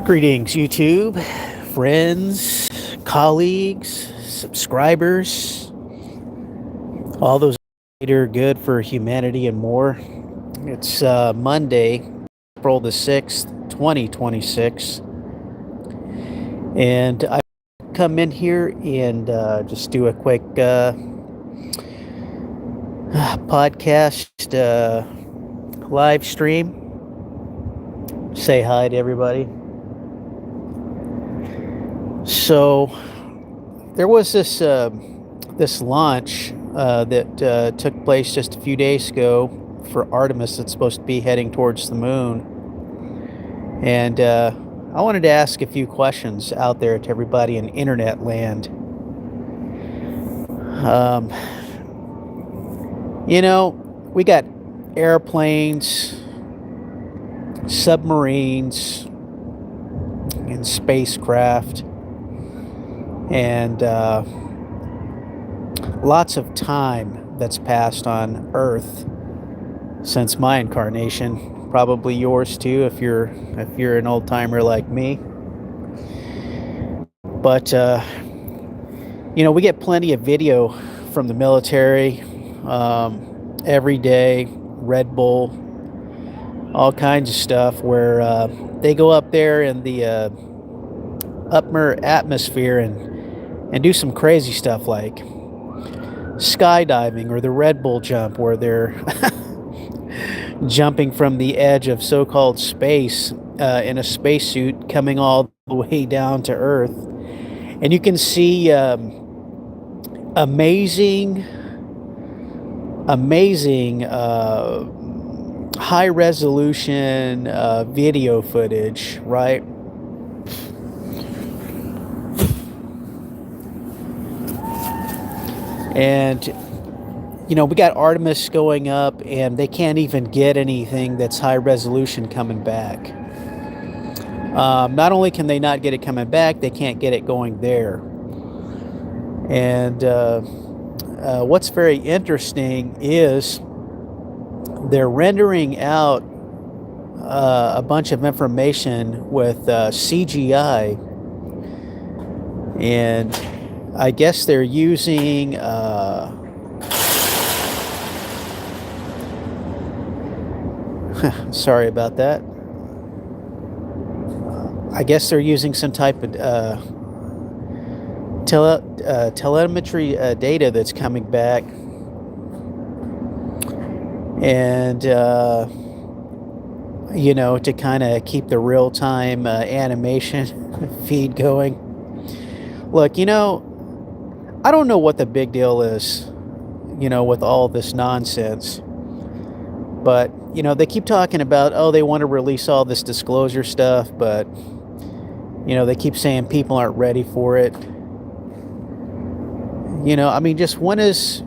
Greetings, YouTube, friends, colleagues, subscribers, all those that are good for humanity and more. It's Monday, April the 6th, 2026, and I come in here and just do a quick podcast live stream. Say hi to everybody. So there was this launch that took place just a few days ago for Artemis that's supposed to be heading towards the moon, and I wanted to ask a few questions out there to everybody in internet land. We got airplanes, submarines, and spacecraft, and lots of time that's passed on Earth since my incarnation. Probably yours too, if you're an old timer like me. But we get plenty of video from the military every day. Red Bull, all kinds of stuff where they go up there in the upper atmosphere and do some crazy stuff like skydiving or the Red Bull jump, where they're jumping from the edge of so-called space in a spacesuit coming all the way down to Earth. And you can see amazing high resolution video footage, right? And we got Artemis going up, and they can't even get anything that's high resolution coming back. Not only can they not get it coming back, they can't get it going there. And what's very interesting is they're rendering out a bunch of information with CGI, and I guess they're using sorry about that. I guess they're using some type of telemetry data that's coming back, and to kind of keep the real-time animation feed going. Look, I don't know what the big deal is, with all this nonsense. But, they keep talking about, they want to release all this disclosure stuff, but, they keep saying people aren't ready for it. Just when is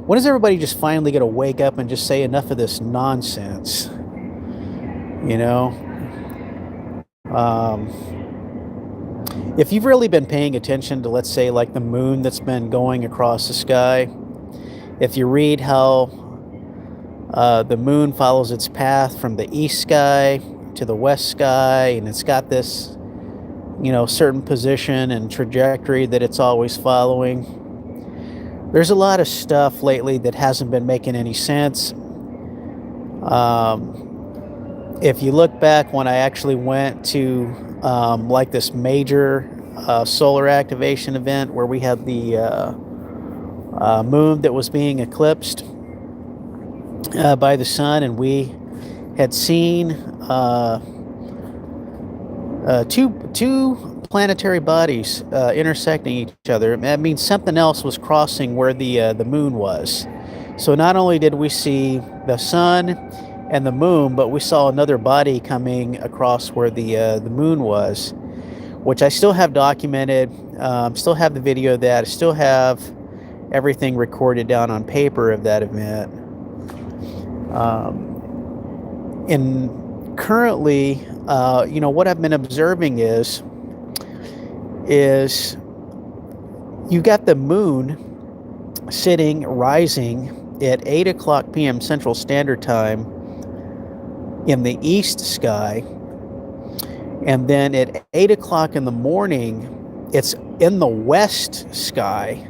everybody just finally going to wake up and just say enough of this nonsense? If you've really been paying attention to, let's say, like the moon that's been going across the sky, if you read how the moon follows its path from the east sky to the west sky, and it's got this, certain position and trajectory that it's always following. There's a lot of stuff lately that hasn't been making any sense. If you look back when I actually went to like this major solar activation event where we had the moon that was being eclipsed by the sun, and we had seen two planetary bodies intersecting each other. That means something else was crossing where the moon was. So not only did we see the sun and the moon, but we saw another body coming across where the moon was, which I still have documented. Still have the video of that. I still have everything recorded down on paper of that event. And currently, what I've been observing is you got the moon rising at 8 o'clock p.m. Central Standard Time in the east sky, And then at 8 o'clock in the morning, it's in the west sky,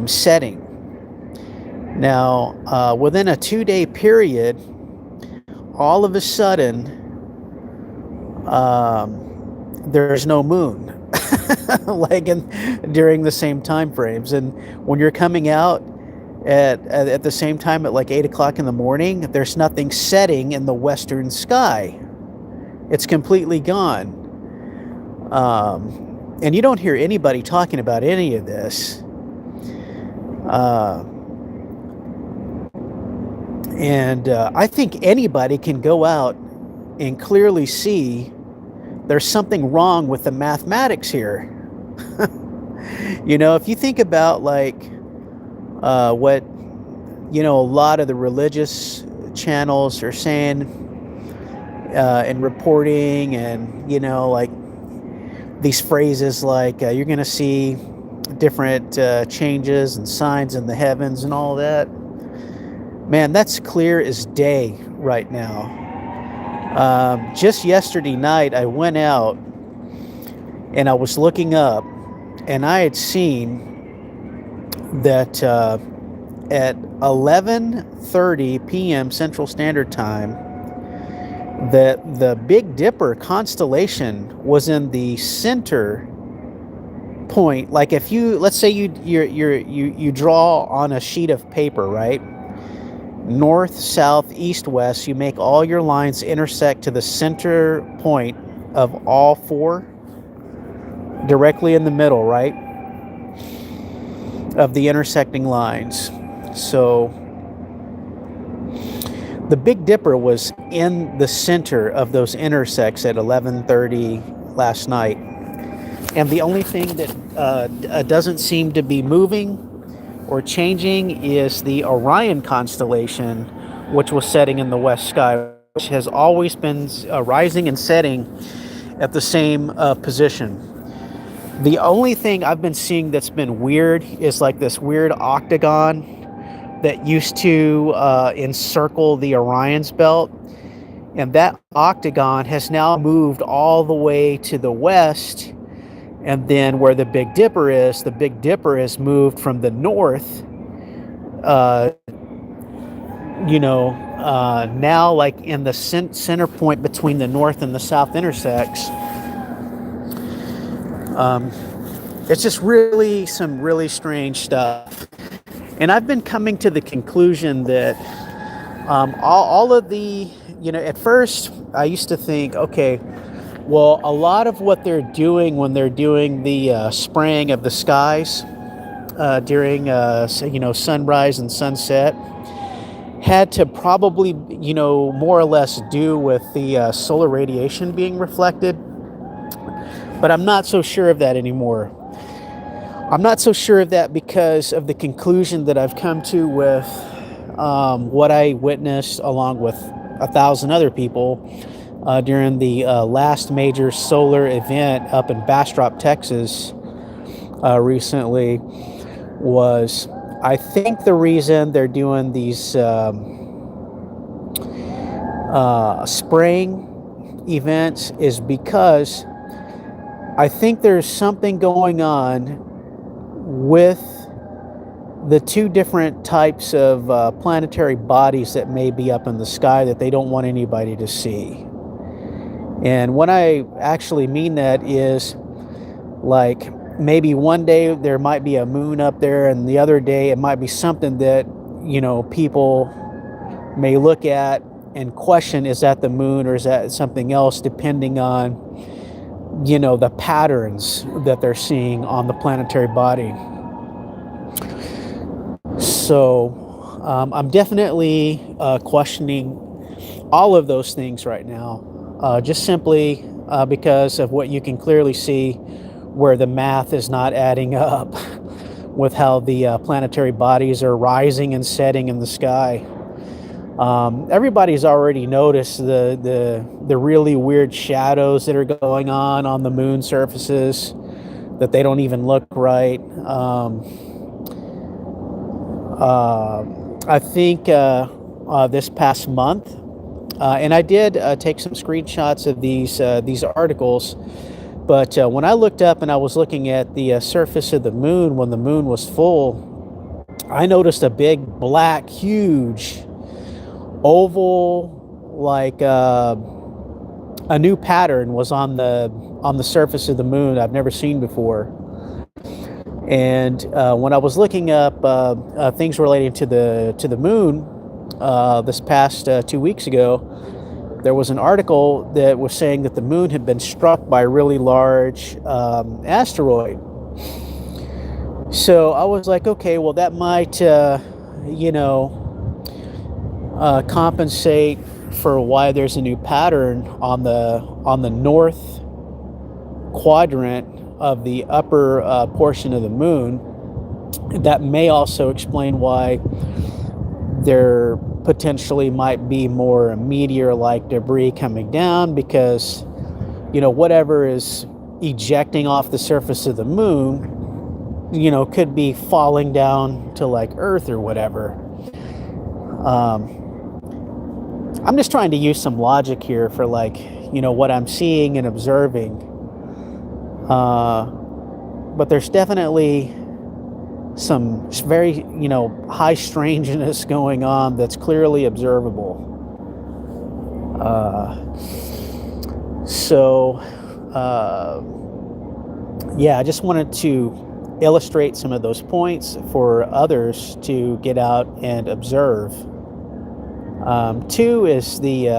setting. Now, within a 2-day period, all of a sudden, there's no moon, like during the same time frames. And when you're coming out at the same time at like 8 o'clock in the morning, there's nothing setting in the western sky. It's completely gone. And you don't hear anybody talking about any of this. And I think anybody can go out and clearly see there's something wrong with the mathematics here. If you think about like what a lot of the religious channels are saying and reporting, and like these phrases like you're going to see different changes and signs in the heavens and all that. Man, that's clear as day right now. Just yesterday night, I went out and I was looking up, and I had seen that at 11:30 p.m. Central Standard Time, that the Big Dipper constellation was in the center point. Like if let's say you draw on a sheet of paper, right? North, south, east, west, you make all your lines intersect to the center point of all four, directly in the middle, right, of the intersecting lines. So the Big Dipper was in the center of those intersects at 11:30 last night. And the only thing that doesn't seem to be moving or changing is the Orion constellation, which was setting in the west sky, which has always been rising and setting at the same position. The only thing I've been seeing that's been weird is like this weird octagon that used to encircle the Orion's belt. And that octagon has now moved all the way to the west. And then where the Big Dipper has moved from the north, now like in the center point between the north and the south intersects. It's just really some really strange stuff. And I've been coming to the conclusion that all of the, at first I used to think, okay, well, a lot of what they're doing when they're doing the spraying of the skies during, sunrise and sunset had to probably, more or less do with the solar radiation being reflected. But I'm not so sure of that anymore. I'm not so sure of that because of the conclusion that I've come to with what I witnessed along with 1,000 other people during the last major solar event up in Bastrop, Texas recently. Was I think the reason they're doing these spraying events is because I think there's something going on with the two different types of planetary bodies that may be up in the sky that they don't want anybody to see. And what I actually mean that is, like, maybe one day there might be a moon up there, and the other day it might be something that, people may look at and question, is that the moon or is that something else, depending on, the patterns that they're seeing on the planetary body. So I'm definitely questioning all of those things right now. Just simply because of what you can clearly see, where the math is not adding up with how the planetary bodies are rising and setting in the sky. Everybody's already noticed the really weird shadows that are going on the moon surfaces, that they don't even look right. I think this past month, And I did take some screenshots of these articles. But when I looked up and I was looking at the surface of the moon when the moon was full, I noticed a big black, huge oval, like a new pattern was on the surface of the moon I've never seen before. And when I was looking up things relating to the moon this past 2 weeks ago, there was an article that was saying that the moon had been struck by a really large asteroid. So I was like, okay, well, that might, you know, compensate for why there's a new pattern on the north quadrant of the upper portion of the moon. That may also explain why there potentially might be more meteor-like debris coming down, because whatever is ejecting off the surface of the moon could be falling down to like Earth or whatever. I'm just trying to use some logic here for what I'm seeing and observing. But there's definitely some very, high strangeness going on that's clearly observable. Yeah, I just wanted to illustrate some of those points for others to get out and observe. Two is the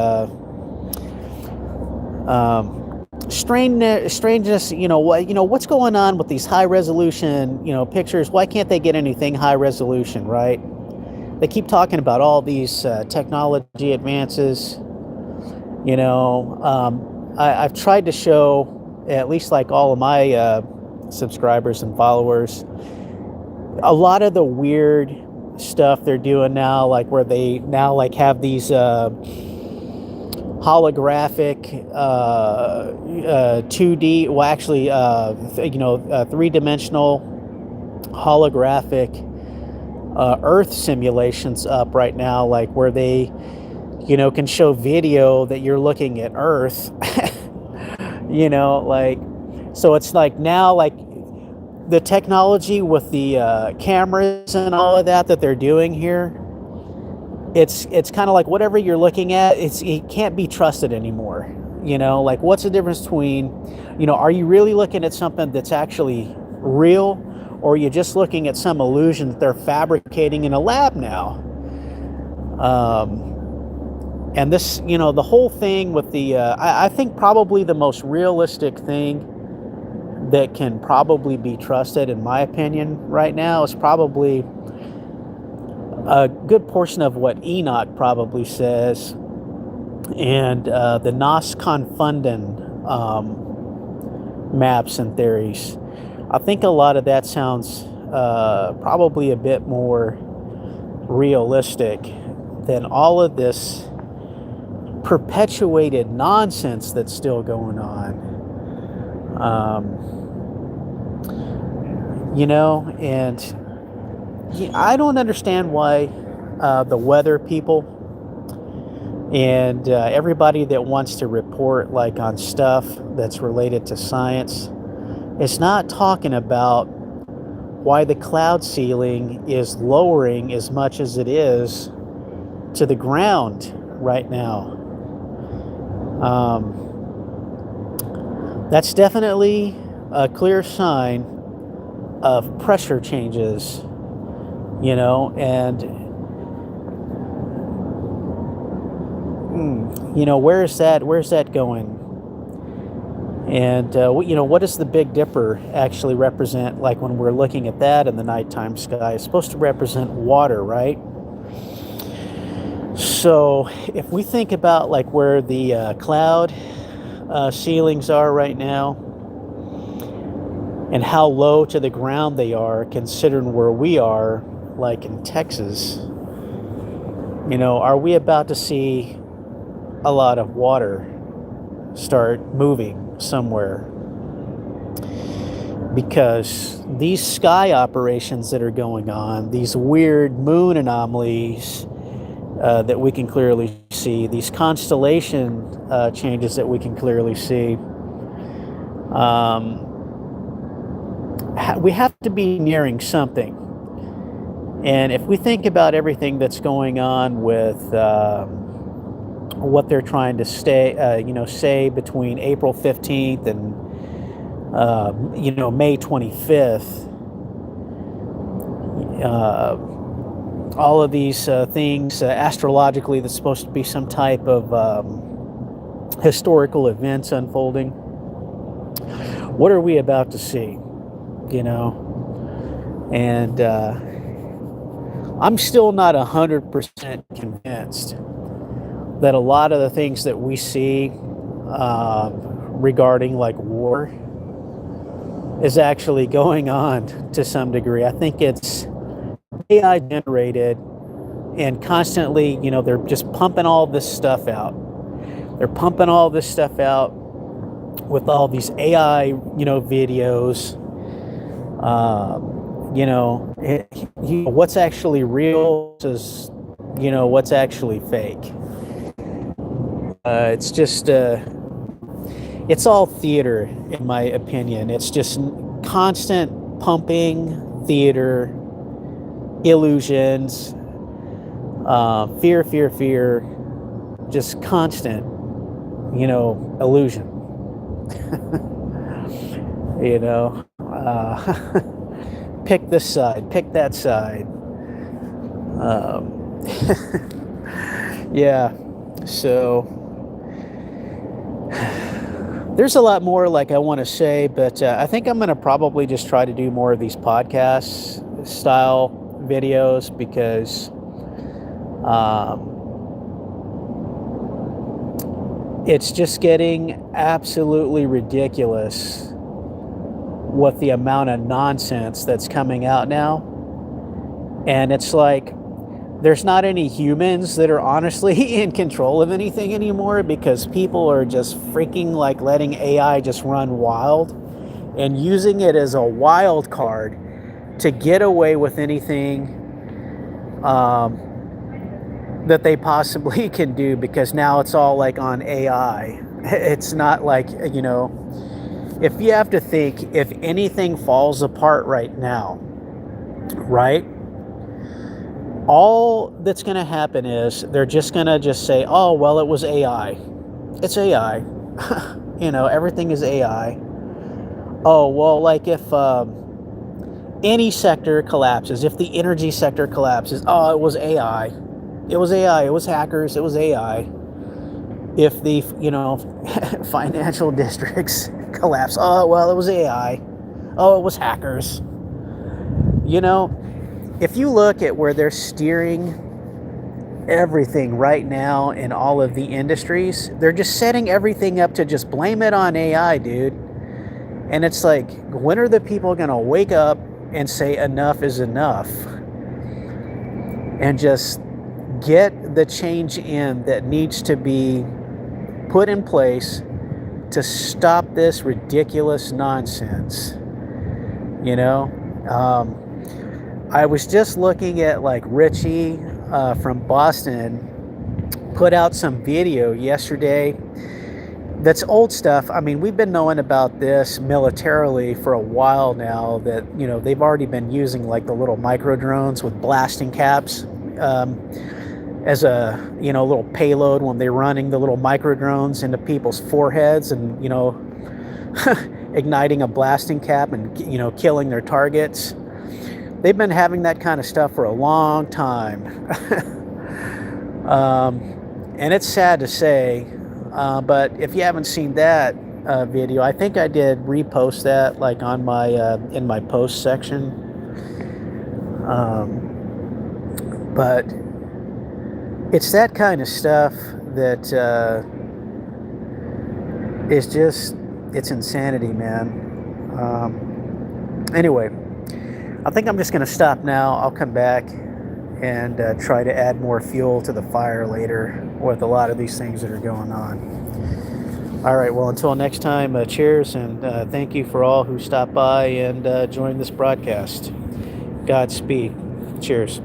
strangeness. What's going on with these high resolution pictures? Why can't they get anything high resolution, right? They keep talking about all these technology advances. I've tried to show, at least like all of my subscribers and followers, a lot of the weird stuff they're doing now, like where they now have these holographic 2D, well actually three-dimensional holographic Earth simulations up right now, like where they can show video that you're looking at Earth. So it's like now, like the technology with the cameras and all of that they're doing here, it's kind of like whatever you're looking at, it can't be trusted anymore. Like what's the difference between, are you really looking at something that's actually real, or are you just looking at some illusion that they're fabricating in a lab now? And this, the whole thing with the, I think probably the most realistic thing that can probably be trusted, in my opinion, right now is probably a good portion of what Enoch probably says, and the Nos Confunden maps and theories. I think a lot of that sounds probably a bit more realistic than all of this perpetuated nonsense that's still going on. And I don't understand why the weather people and everybody that wants to report like on stuff that's related to science is not talking about why the cloud ceiling is lowering as much as it is to the ground right now. That's definitely a clear sign of pressure changes, and where's that going? And what does the Big Dipper actually represent? Like when we're looking at that in the nighttime sky, it's supposed to represent water, right? So if we think about like where the cloud ceilings are right now, and how low to the ground they are, considering where we are, like in Texas, are we about to see a lot of water start moving somewhere? Because these sky operations that are going on, these weird moon anomalies, that we can clearly see, these constellation changes that we can clearly see. We have to be nearing something. And if we think about everything that's going on with what they're trying to say between April 15th and May 25th, all of these things astrologically that's supposed to be some type of historical events unfolding. What are we about to see? And I'm still not 100% convinced that a lot of the things that we see regarding like war is actually going on to some degree. I think it's AI generated, and constantly, they're just pumping all this stuff out. They're pumping all this stuff out with all these AI, videos. What's actually real versus, what's actually fake. It's just, it's all theater, in my opinion. It's just constant pumping theater, illusions, fear, just constant, illusion. Pick this side, pick that side. Yeah, so there's a lot more like I want to say, but I think I'm going to probably just try to do more of these podcast style videos because it's just getting absolutely ridiculous what the amount of nonsense that's coming out now. And it's like there's not any humans that are honestly in control of anything anymore, because people are just freaking like letting AI just run wild and using it as a wild card to get away with anything that they possibly can do, because now it's all like on AI. It's not like, if you have to think, if anything falls apart right now, right? All that's going to happen is they're just going to just say, oh, well, it was AI. It's AI. Everything is AI. Oh, well, like if any sector collapses, if the energy sector collapses, oh, it was AI. It was AI. It was hackers. It was AI. If the, financial districts collapse, oh, well, it was AI. Oh, it was hackers. If you look at where they're steering everything right now in all of the industries, they're just setting everything up to just blame it on AI, dude. And it's like, when are the people going to wake up and say enough is enough and just get the change in that needs to be put in place to stop this ridiculous nonsense? I was just looking at like Richie from Boston put out some video yesterday that's old stuff. I mean, we've been knowing about this militarily for a while now, that they've already been using like the little micro drones with blasting caps as a little payload when they're running the little micro drones into people's foreheads and igniting a blasting cap and killing their targets. They've been having that kind of stuff for a long time. And it's sad to say, but if you haven't seen that video, I think I did repost that like on my in my post section. But it's that kind of stuff that is just, it's insanity, man. Anyway, I think I'm just going to stop now. I'll come back and try to add more fuel to the fire later with a lot of these things that are going on. All right, well, until next time, cheers, and thank you for all who stopped by and joined this broadcast. Godspeed. Cheers.